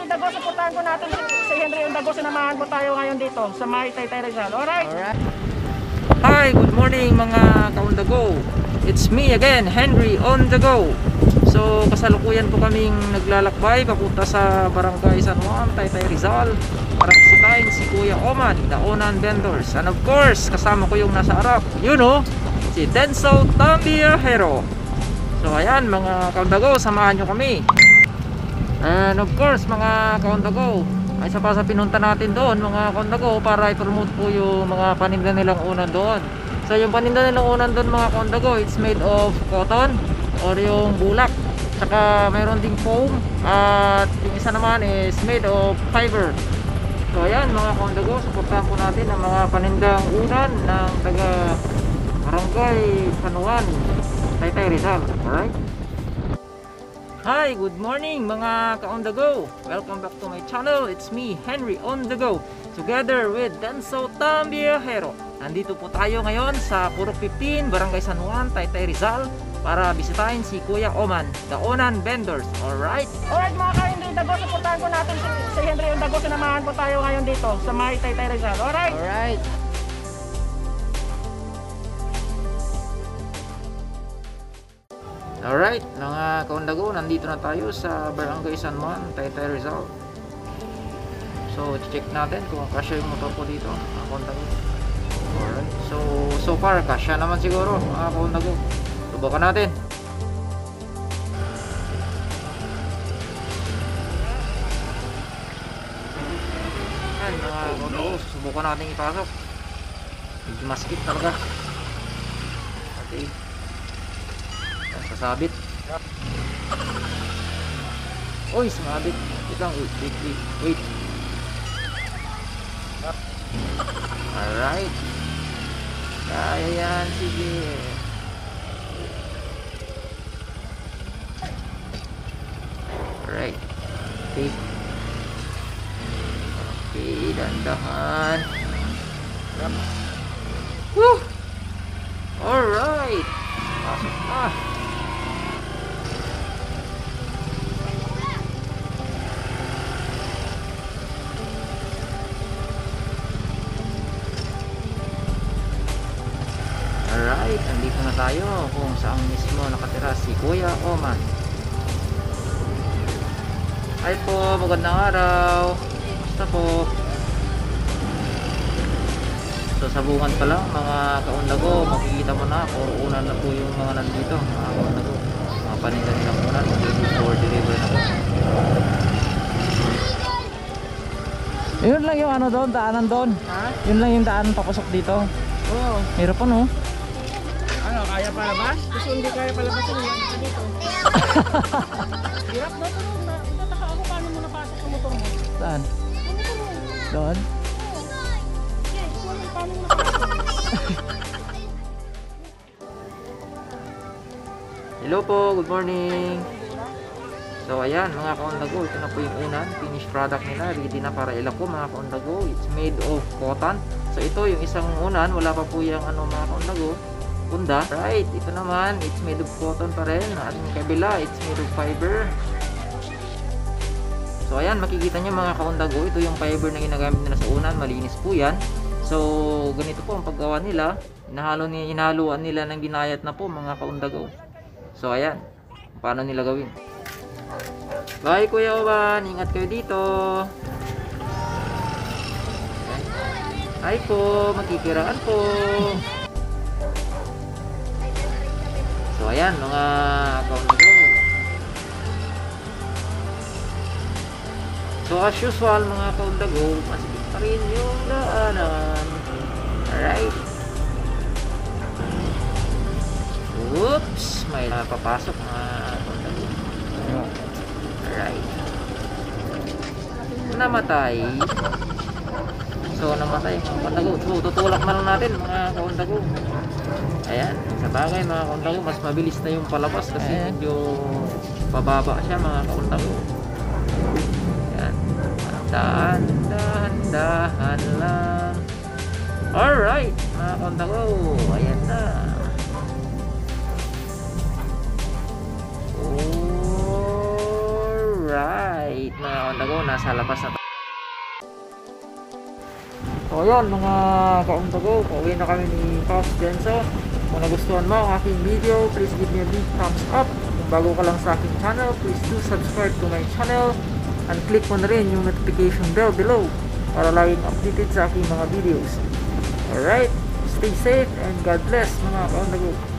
Henry Dago, supportahan ko natin si Henry Dago. Sinamahan ko tayo ngayon dito sa may Taytay Rizal. Alright? Hi, good morning mga ka-on-the-go. It's me again, Henry on the go. So kasalukuyan po kaming naglalakbay papunta sa Barangay San Juan, Taytay Rizal para bisitahin si Kuya Oman, the Onan Vendors. And of course, kasama ko yung nasa harap, you know, si Denso Tambiahero. So ayan mga ka-on-the-go, samahan nyo kami. And of course mga ka-on-the-go, ay isa pa sa pinunta natin doon mga ka-on-the-go para i-promote po yung mga paninda nilang unan doon. So yung paninda nilang unan doon mga ka-on-the-go, it's made of cotton or yung bulak, tsaka mayroon ding foam, at yung isa naman is made of fiber. So ayan mga ka-on-the-go, supportahan po natin ang mga panindang unan ng taga Barangay San Juan, Taytay Rizal. Alright? Hi, good morning mga ka-on-the-go. Welcome back to my channel. It's me, Henry on the go, together with Denso Tambiahero. Nandito po tayo ngayon sa Purok 15, Barangay San Juan, Taytay Rizal para bisitahin si Kuya Oman, the Onan Vendors. Alright? Alright mga ka-Henry Dago, supportahan ko natin si Henry Dago. Sinamahan ko tayo ngayon dito sa may Taytay Rizal. Alright? Alright. Alright, mga ka-on-the-go, nandito na tayo sa Barangay San Juan, Taytay Rizal. So, check natin kung kasya yung motor ko dito, mga ka-on-the-go. Alright, so far, kasya naman siguro, mga ka-on-the-go. Subukan natin. Ayan, mga ka-on-the-go, subukan natin ipasok. Medyo maskip talaga. Okay. Sasabit. Uy, sumabit. Wait lang, wait. Alright. Kaya yan, sige. Alright. Okay. Okay, dandahan. Woo! Alright. Pasok na. Alright, nandito na tayo kung saan mismo nakatira si Kuya Oman. Hi po, magandang araw. Basta po. So sa bungan pa lang mga ka-on-the-go, makikita mo na puro unan na po yung mga nandito, mga ka-on-the-go. Mga paninda nilang unan, for deliver na po. Yun lang yung ano doon, daanan doon. Ha? Yun lang yung daanan papasok dito. Oo. Meron pa no? Ano, kaya palabas? Kasi hindi kaya palabas yung mga dito. Hirap na ito. Itataka ako paano mo napasok sa motor mo. Saan? Ano mo? Doon? Yes, paano mo napasok? Hello po, good morning. So ayan mga ka-on-the-go, ito na po yung unan, finished product nila, ready na para ilako mga ka-on-the-go. It's made of cotton. So ito yung isang unan, wala pa po yung ano mga ka-on-the-go, punda. Right, ito naman, it's made of cotton pa rin. At yung kabila, it's made of fiber. So ayan, makikita nyo mga ka-on-the-go, ito yung fiber na ginagamit nila sa unan, malinis po yan. So ganito po ang paggawa nila, hinahaluan nila ng ginayat na po mga ka-on-the-go. So ayan, paano nila gawin. Bye Kuya Oman, ingat kayo dito. Okay. Hi po, magkikiraan po. So ayan mga ka-on-the-go. So as usual mga ka-on-the-go, masikip pa rin yung daanan. Alright. Oops, may napapasok mga ka-on-the-go. Alright. Namatay. So namatay mga ka-on-the-go. So tutulak na lang natin mga ka-on-the-go. Ayan, sa bagay mga ka-on-the-go, mas mabilis na yung palabas kasi medyo pababa siya mga ka-on-the-go. Ayan, dahan lang. Alright mga ka-on-the-go, ayan na. Alright. traffic mga kaundago, nasa labas na tayo. So ayun mga kaundago, pauwi na kami ni Pops Genso. Kung nagustuhan mo ang aking video, please give me a big thumbs up. Kung bago ka lang sa aking channel, please do subscribe to my channel and click mo na rin yung notification bell below para laging updated sa aking mga videos. Alright, stay safe and God bless mga kaundago.